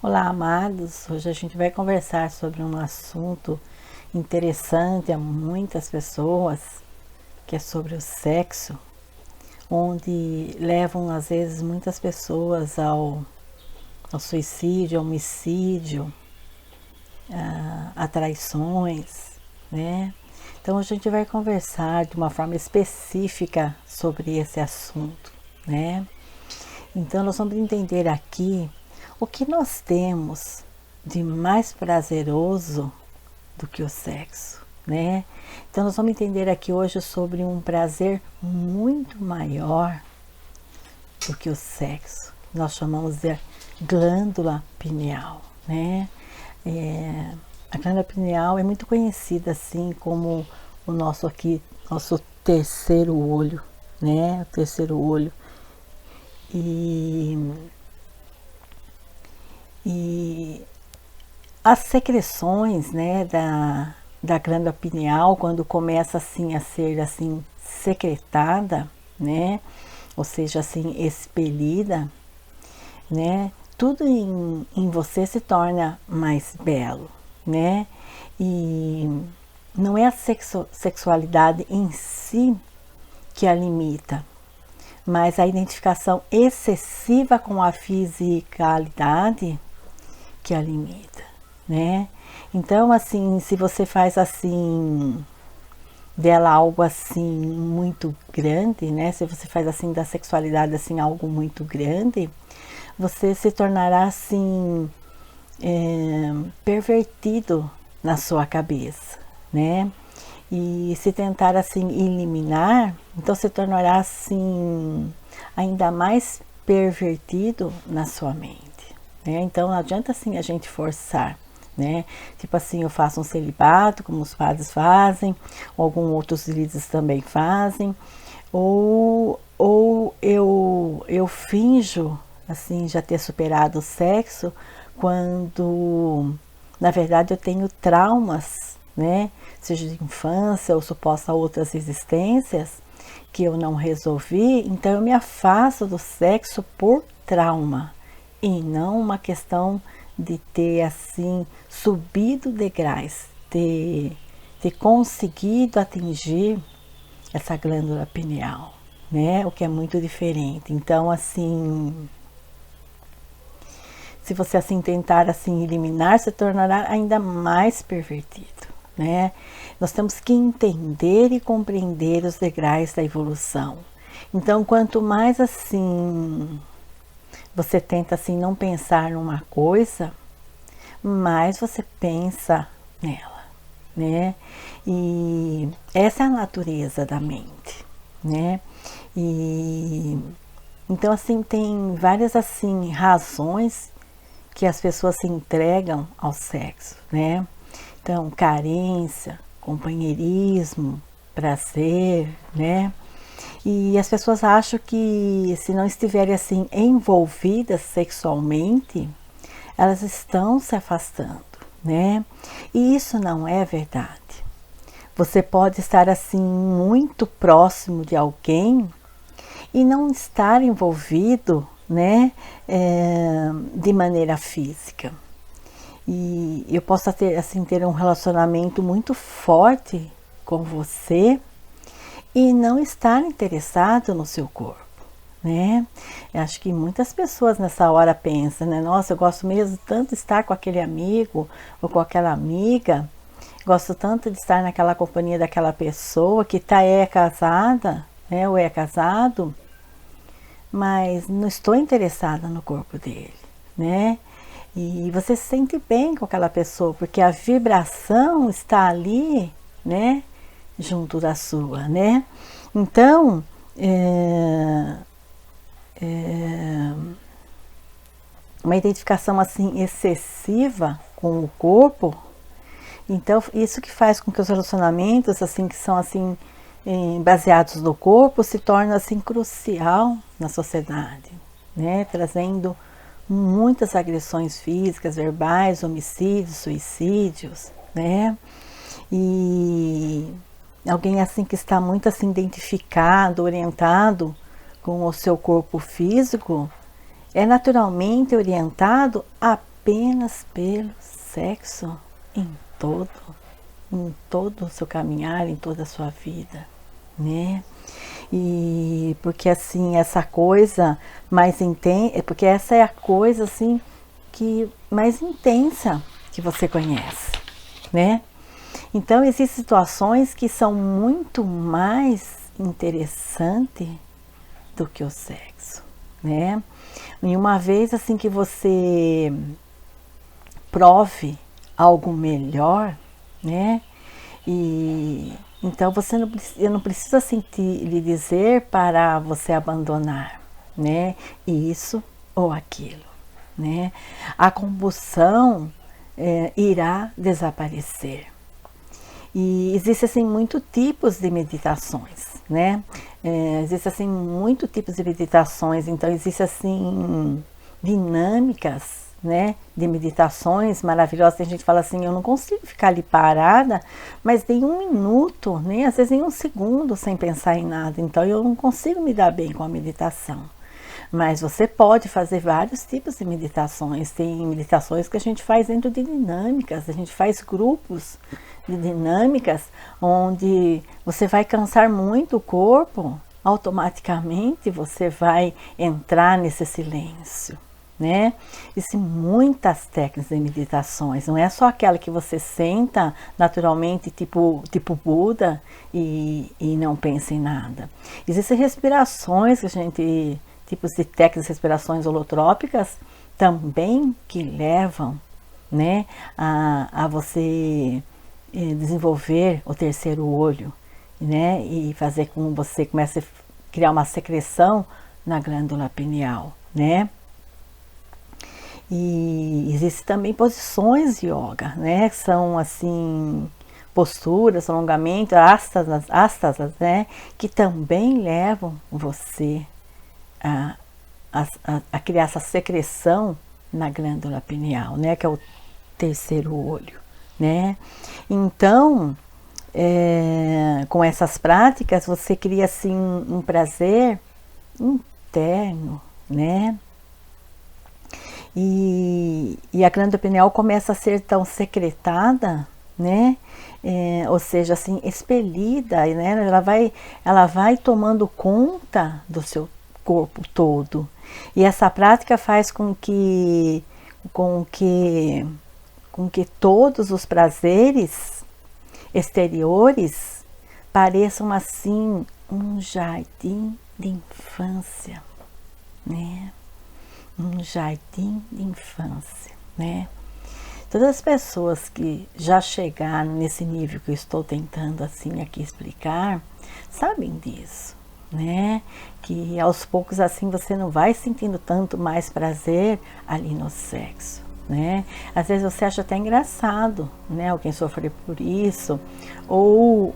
Olá, amados. Hoje a gente vai conversar sobre um assunto interessante a muitas pessoas, que é sobre o sexo, onde levam às vezes muitas pessoas ao suicídio, ao homicídio, a traições, né? Então a gente vai conversar de uma forma específica sobre esse assunto, né? Então nós vamos entender aqui o que nós temos de mais prazeroso do que o sexo, né? Então nós vamos entender aqui hoje sobre um prazer muito maior do que o sexo. Nós chamamos de glândula pineal, né? A glândula pineal é muito conhecida assim como o nosso terceiro olho, né? O terceiro olho. E as secreções, né, da glândula pineal, quando começa assim a ser assim secretada, né, ou seja, assim expelida, né, tudo em você se torna mais belo, né, e não é a sexualidade em si que a limita, mas a identificação excessiva com a fisicalidade que a limita, né? Então, assim, se você faz assim dela algo assim muito grande, né? Se você faz assim da sexualidade assim algo muito grande, você se tornará assim pervertido na sua cabeça, né? E se tentar assim eliminar, então se tornará assim ainda mais pervertido na sua mente, né? Então não adianta assim a gente forçar, né? Tipo assim, eu faço um celibato, como os padres fazem, ou alguns outros líderes também fazem, ou eu finjo assim já ter superado o sexo, quando na verdade eu tenho traumas, né? Seja de infância ou suposta outras existências que eu não resolvi, então eu me afasto do sexo por trauma e não uma questão de ter assim subido degraus, ter conseguido atingir essa glândula pineal, né? O que é muito diferente. Então, assim, se você assim tentar assim eliminar, se tornará ainda mais pervertido, né? Nós temos que entender e compreender os degraus da evolução. Então, quanto mais assim você tenta assim não pensar numa coisa, mais você pensa nela, né? E essa é a natureza da mente, né? E então assim tem várias assim razões que as pessoas se entregam ao sexo, né? Então, carência, companheirismo, prazer, né? E as pessoas acham que se não estiverem assim envolvidas sexualmente, elas estão se afastando, né? E isso não é verdade. Você pode estar assim muito próximo de alguém e não estar envolvido, né, de maneira física. E eu posso ter, assim, ter um relacionamento muito forte com você e não estar interessado no seu corpo, né? Eu acho que muitas pessoas nessa hora pensam, né? Nossa, eu gosto mesmo tanto de estar com aquele amigo ou com aquela amiga, gosto tanto de estar naquela companhia daquela pessoa que é casada, né? Ou é casado, mas não estou interessada no corpo dele, né? E você se sente bem com aquela pessoa, porque a vibração está ali, né? Junto da sua, né? Então, uma identificação assim excessiva com o corpo, então isso que faz com que os relacionamentos assim que são assim baseados no corpo se torna assim crucial na sociedade, né? Trazendo muitas agressões físicas, verbais, homicídios, suicídios, né? E alguém assim que está muito assim identificado, orientado com o seu corpo físico, é naturalmente orientado a apenas pelo sexo em todo o seu caminhar, em toda a sua vida, né? E porque assim, essa coisa mais intensa, porque essa é a coisa assim que mais intensa que você conhece, né? Então existem situações que são muito mais interessantes do que o sexo, né? E uma vez assim que você prove algo melhor, né? E então você não precisa sentir lhe dizer para você abandonar, né? Isso ou aquilo, né? A compulsão irá desaparecer. E existe assim muitos tipos de meditações, né? Existe assim muitos tipos de meditações, então existe assim dinâmicas, né, de meditações maravilhosas. Tem gente que fala assim, eu não consigo ficar ali parada, mas nem um minuto, nem às vezes nem um segundo sem pensar em nada, então eu não consigo me dar bem com a meditação. Mas você pode fazer vários tipos de meditações. Tem meditações que a gente faz dentro de dinâmicas, a gente faz grupos de dinâmicas onde você vai cansar muito o corpo, automaticamente você vai entrar nesse silêncio, né? Existem muitas técnicas de meditações, não é só aquela que você senta naturalmente, tipo Buda, e não pensa em nada. Existem respirações que a gente, tipos de técnicas de respirações holotrópicas também que levam, né, a você desenvolver o terceiro olho, né, e fazer com que você comece a criar uma secreção na glândula pineal, né. E existem também posições de yoga, né, que são assim posturas, alongamento, astanas, né, que também levam você a criar essa secreção na glândula pineal, né, que é o terceiro olho, né. Então, com essas práticas você cria assim um prazer interno, né. E a glândula pineal começa a ser tão secretada, né? Ou seja, assim, expelida, né? Ela vai tomando conta do seu corpo todo. E essa prática faz com que todos os prazeres exteriores pareçam assim um jardim de infância, né? Um jardim de infância, né? Todas as pessoas que já chegaram nesse nível que eu estou tentando assim aqui explicar, sabem disso, né? Que aos poucos assim você não vai sentindo tanto mais prazer ali no sexo, né? Às vezes você acha até engraçado, né? Alguém sofrer por isso, ou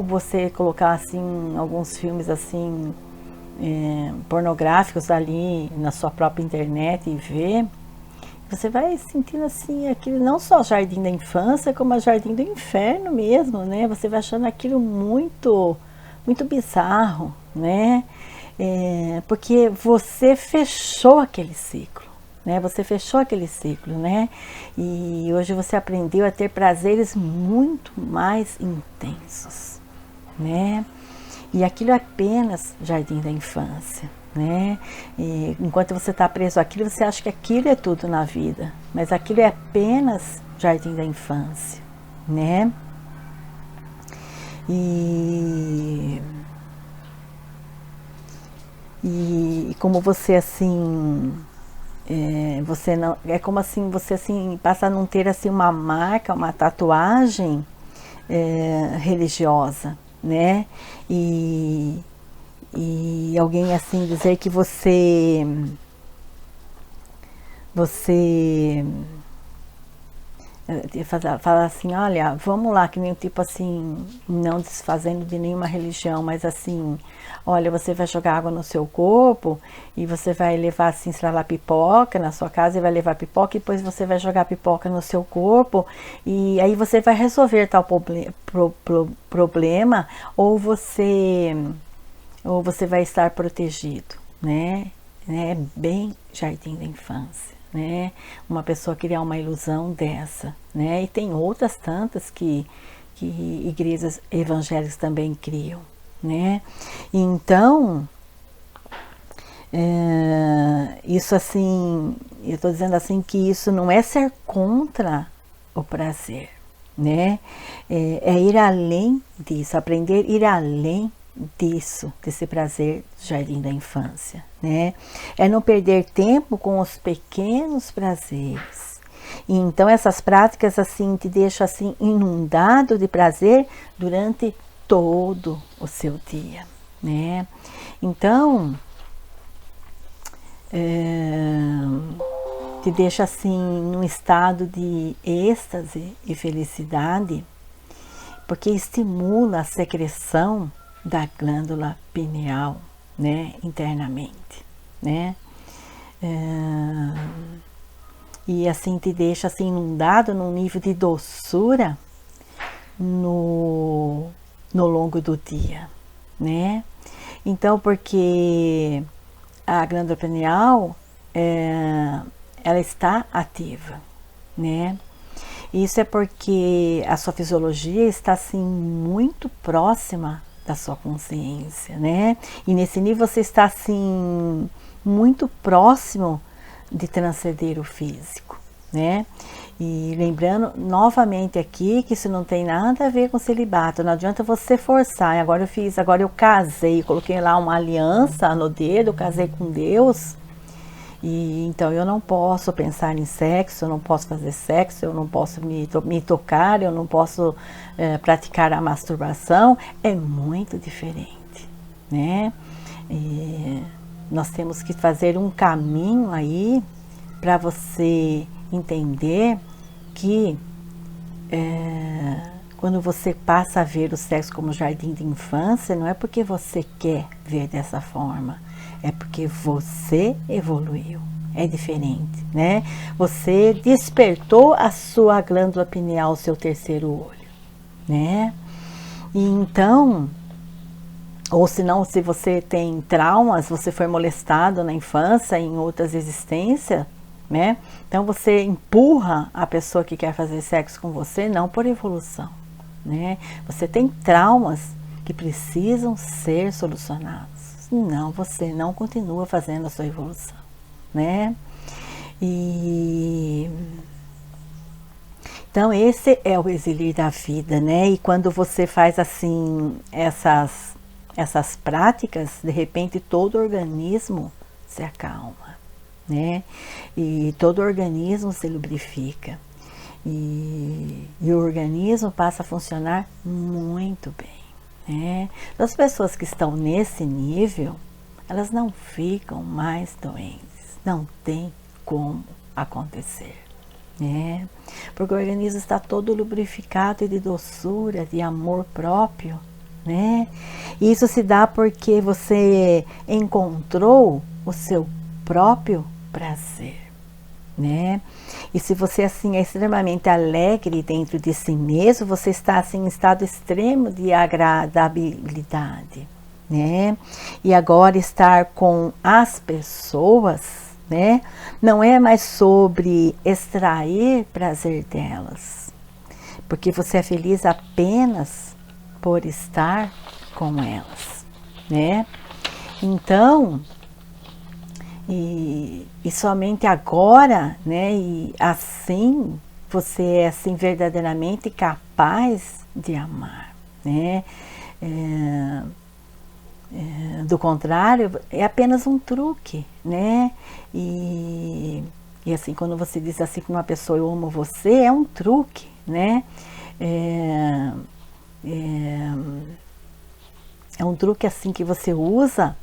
você colocar assim alguns filmes assim pornográficos ali na sua própria internet e ver, você vai sentindo assim aquilo, não só jardim da infância, como a jardim do inferno mesmo, né? Você vai achando aquilo muito bizarro, né? Porque você fechou aquele ciclo, né? Você fechou aquele ciclo, né? E hoje você aprendeu a ter prazeres muito mais intensos, né? E aquilo é apenas jardim da infância, né? E enquanto você está preso àquilo, você acha que aquilo é tudo na vida, mas aquilo é apenas jardim da infância, né? E como você assim, você não, é como assim você assim passa a não ter assim uma marca, uma tatuagem religiosa, né? E alguém assim dizer que você fala assim, olha, vamos lá, que nem tipo assim, não desfazendo de nenhuma religião, mas assim, olha, você vai jogar água no seu corpo e você vai levar assim, sei lá, pipoca na sua casa e vai levar pipoca e depois você vai jogar pipoca no seu corpo e aí você vai resolver tal problema ou você vai estar protegido, né? É bem jardim da infância, né? Uma pessoa criar uma ilusão dessa, né? E tem outras tantas que igrejas evangélicas também criam, né? Então, isso assim, eu estou dizendo assim que isso não é ser contra o prazer, né? É ir além disso, aprender a ir além disso, desse prazer do jardim da infância, né? É não perder tempo com os pequenos prazeres. E então essas práticas assim te deixam assim inundado de prazer durante todo o seu dia, né? Então te deixa assim num estado de êxtase e felicidade, porque estimula a secreção da glândula pineal, né, internamente, né? E assim te deixa assim inundado num nível de doçura no longo do dia, né? Então, porque a glândula pineal ela está ativa, né? Isso é porque a sua fisiologia está assim muito próxima da sua consciência, né? E nesse nível você está assim muito próximo de transcender o físico, né? E lembrando novamente aqui que isso não tem nada a ver com celibato, não adianta você forçar. Agora eu casei, coloquei lá uma aliança no dedo, eu casei com Deus, e então eu não posso pensar em sexo, eu não posso fazer sexo, eu não posso me tocar, eu não posso praticar a masturbação. É muito diferente, né? E nós temos que fazer um caminho aí para você entender que quando você passa a ver o sexo como jardim de infância, não é porque você quer ver dessa forma, é porque você evoluiu. É diferente, né? Você despertou a sua glândula pineal, o seu terceiro olho, né? E então, ou se não, se você tem traumas, você foi molestado na infância, em outras existências, né? Então você empurra a pessoa que quer fazer sexo com você, não por evolução, né? Você tem traumas que precisam ser solucionados, senão você não continua fazendo a sua evolução, né? E então esse é o exílio da vida, né? E quando você faz assim essas práticas, de repente todo o organismo se acalma, né? E todo o organismo se lubrifica. E o organismo passa a funcionar muito bem, né? As pessoas que estão nesse nível, elas não ficam mais doentes, não tem como acontecer, né? Porque o organismo está todo lubrificado e de doçura, de amor próprio, né? E isso se dá porque você encontrou o seu próprio prazer, né? E se você assim é extremamente alegre dentro de si mesmo, você está assim em estado extremo de agradabilidade, né? E agora estar com as pessoas, né? Não é mais sobre extrair prazer delas, porque você é feliz apenas por estar com elas, né? Então, e somente agora, né? E assim você é assim verdadeiramente capaz de amar, né? Do contrário, é apenas um truque, né? E assim, quando você diz assim para uma pessoa, eu amo você, é um truque, né? É um truque assim que você usa,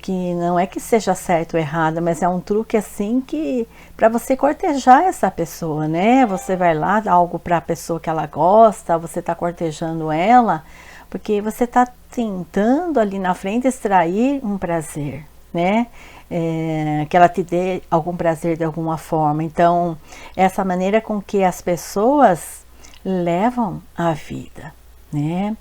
que não é que seja certo ou errado, mas é um truque assim que para você cortejar essa pessoa, né? Você vai lá, dá algo para a pessoa que ela gosta, você está cortejando ela, porque você está tentando ali na frente extrair um prazer, né? Que ela te dê algum prazer de alguma forma. Então, essa maneira com que as pessoas levam a vida, né?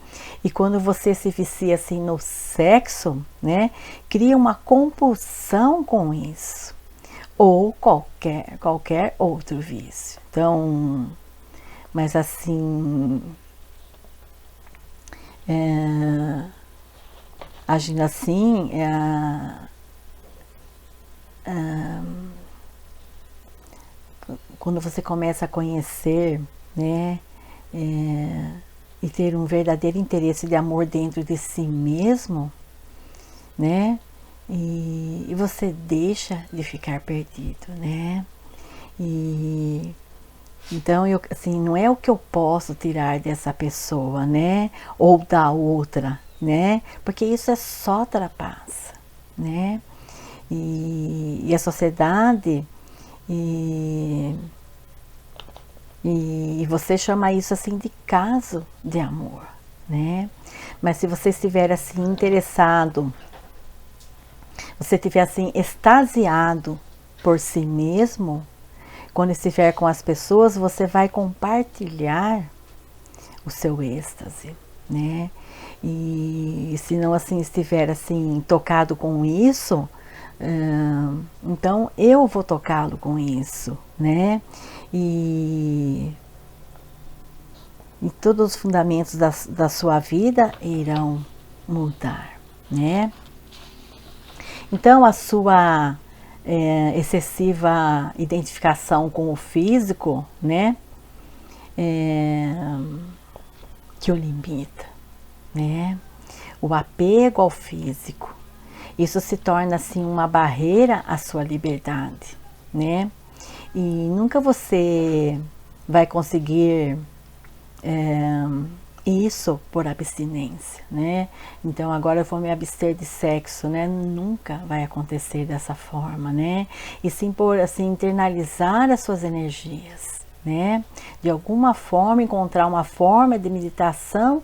E quando você se vicia assim no sexo, né, cria uma compulsão com isso. ou qualquer outro vício. Então, mas assim, agindo assim, quando você começa a conhecer, né, e ter um verdadeiro interesse de amor dentro de si mesmo, né, e você deixa de ficar perdido, né, e então assim, não é o que eu posso tirar dessa pessoa, né, ou da outra, né, porque isso é só trapaça, né, e a sociedade e você chama isso assim de caso de amor, né? Mas se você estiver assim interessado, você estiver assim extasiado por si mesmo, quando estiver com as pessoas, você vai compartilhar o seu êxtase, né? E se não assim estiver assim tocado com isso, então eu vou tocá-lo com isso, né? E todos os fundamentos da sua vida irão mudar, né? Então a sua excessiva identificação com o físico, né? Que o limita, né? O apego ao físico, isso se torna assim uma barreira à sua liberdade, né? E nunca você vai conseguir isso por abstinência, né? Então agora eu vou me abster de sexo, né? Nunca vai acontecer dessa forma, né? E sim por assim internalizar as suas energias, né? De alguma forma encontrar uma forma de meditação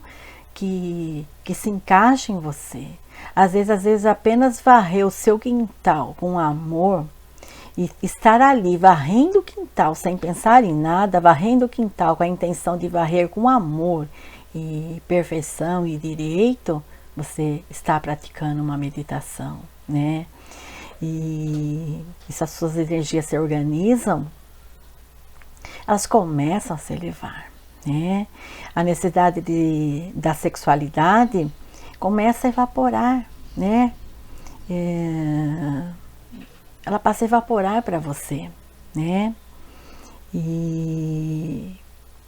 que se encaixe em você. Às vezes apenas varrer o seu quintal com amor e estar ali varrendo o quintal sem pensar em nada, varrendo o quintal com a intenção de varrer com amor e perfeição e direito, você está praticando uma meditação, né? E se as suas energias se organizam, elas começam a se elevar, né? A necessidade da sexualidade começa a evaporar, né? Ela passa a evaporar para você, né? E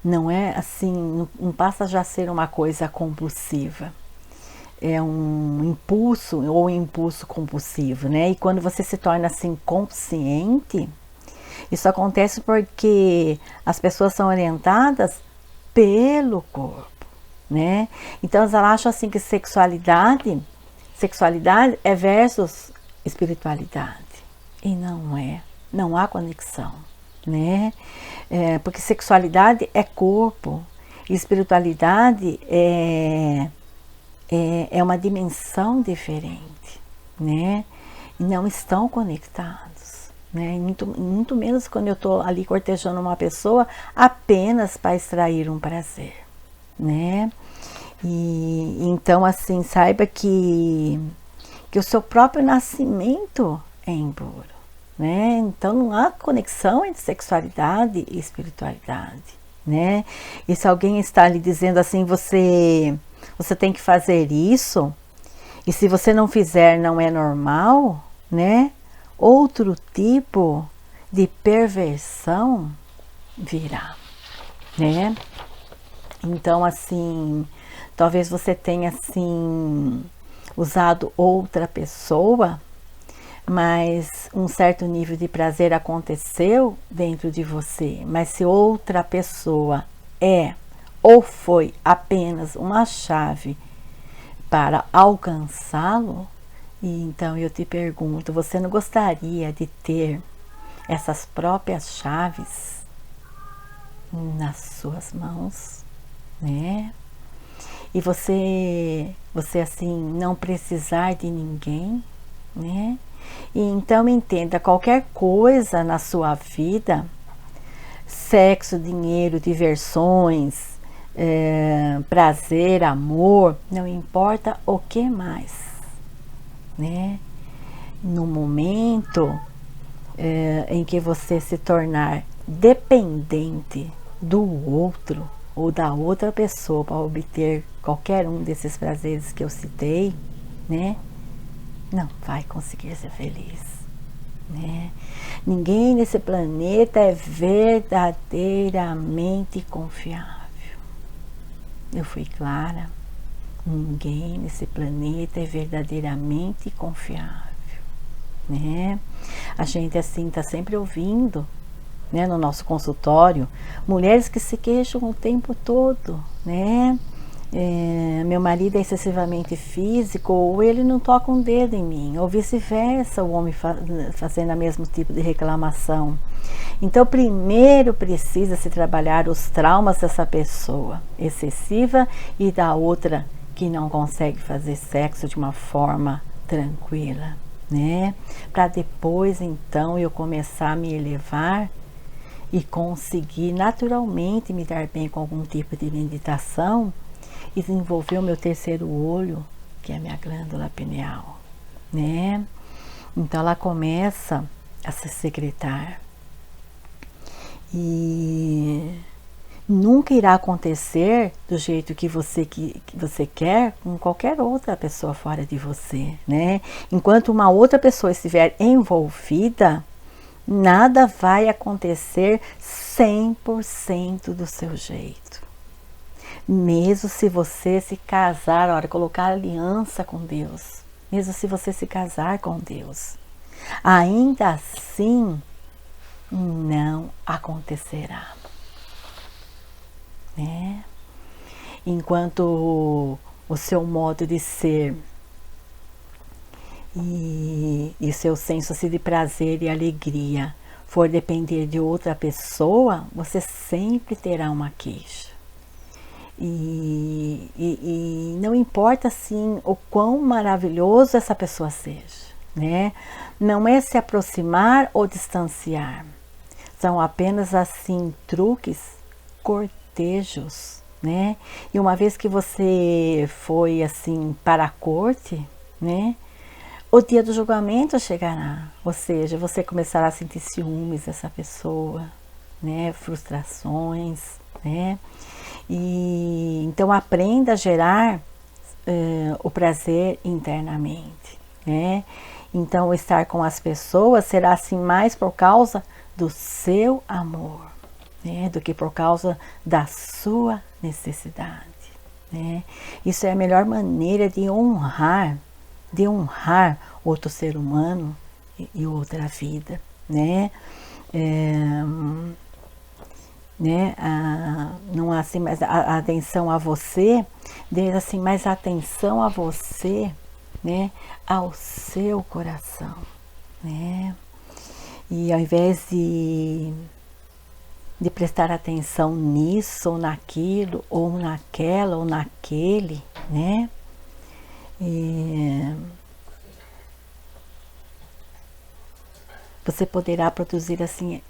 não é assim, não passa já a ser uma coisa compulsiva. É um impulso ou impulso compulsivo, né? E quando você se torna assim consciente, isso acontece porque as pessoas são orientadas pelo corpo, né? Então elas acham assim que sexualidade é versus espiritualidade. E não é, não há conexão, né? Porque sexualidade é corpo, e espiritualidade é uma dimensão diferente, né? E não estão conectados, né? Muito menos quando eu estou ali cortejando uma pessoa apenas para extrair um prazer, né? E então assim, saiba que o seu próprio nascimento é impuro, né? Então não há conexão entre sexualidade e espiritualidade, né? E se alguém está lhe dizendo assim, você tem que fazer isso, e se você não fizer não é normal, né? Outro tipo de perversão virá, né? Então assim, talvez você tenha assim usado outra pessoa, mas um certo nível de prazer aconteceu dentro de você. Mas se outra pessoa é ou foi apenas uma chave para alcançá-lo, e então eu te pergunto, você não gostaria de ter essas próprias chaves nas suas mãos, né? E você assim não precisar de ninguém, né? E então entenda, qualquer coisa na sua vida, sexo, dinheiro, diversões, prazer, amor, não importa o que mais, né? No momento, em que você se tornar dependente do outro ou da outra pessoa para obter qualquer um desses prazeres que eu citei, né? Não vai conseguir ser feliz, né? Ninguém nesse planeta é verdadeiramente confiável. Eu fui clara. Ninguém nesse planeta é verdadeiramente confiável, né? A gente assim está sempre ouvindo, né, no nosso consultório, mulheres que se queixam o tempo todo, né? Meu marido é excessivamente físico, ou ele não toca um dedo em mim, ou vice-versa, o homem fazendo o mesmo tipo de reclamação. Então, primeiro precisa se trabalhar os traumas dessa pessoa excessiva e da outra que não consegue fazer sexo de uma forma tranquila, né? Para depois, então, eu começar a me elevar e conseguir naturalmente me dar bem com algum tipo de meditação e desenvolver o meu terceiro olho, que é a minha glândula pineal, né? Então ela começa a se secretar e nunca irá acontecer do jeito que você quer com qualquer outra pessoa fora de você, né? Enquanto uma outra pessoa estiver envolvida, nada vai acontecer 100% do seu jeito. Mesmo se você se casar, olha, colocar aliança com Deus, mesmo se você se casar com Deus, ainda assim não acontecerá, né? Enquanto o seu modo de ser e seu senso assim, de prazer e alegria for depender de outra pessoa, você sempre terá uma queixa. E não importa assim o quão maravilhoso essa pessoa seja, né? Não é se aproximar ou distanciar, são apenas assim truques, cortejos, né? E uma vez que você foi assim para a corte, né? O dia do julgamento chegará, ou seja, você começará a sentir ciúmes dessa pessoa, né? Frustrações, né? E então aprenda a gerar o prazer internamente, né? Então estar com as pessoas será assim mais por causa do seu amor, né? Do que por causa da sua necessidade, né? Isso é a melhor maneira de honrar outro ser humano e outra vida, né? Não há assim mais a atenção a você, dê assim mais atenção a você, né, ao seu coração, né? E ao invés de prestar atenção nisso ou naquilo ou naquela ou naquele, né? Você poderá produzir assim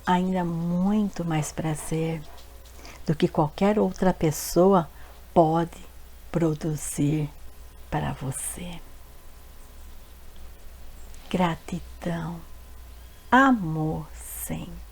ainda muito mais prazer do que qualquer outra pessoa pode produzir para você. Gratidão, amor sempre.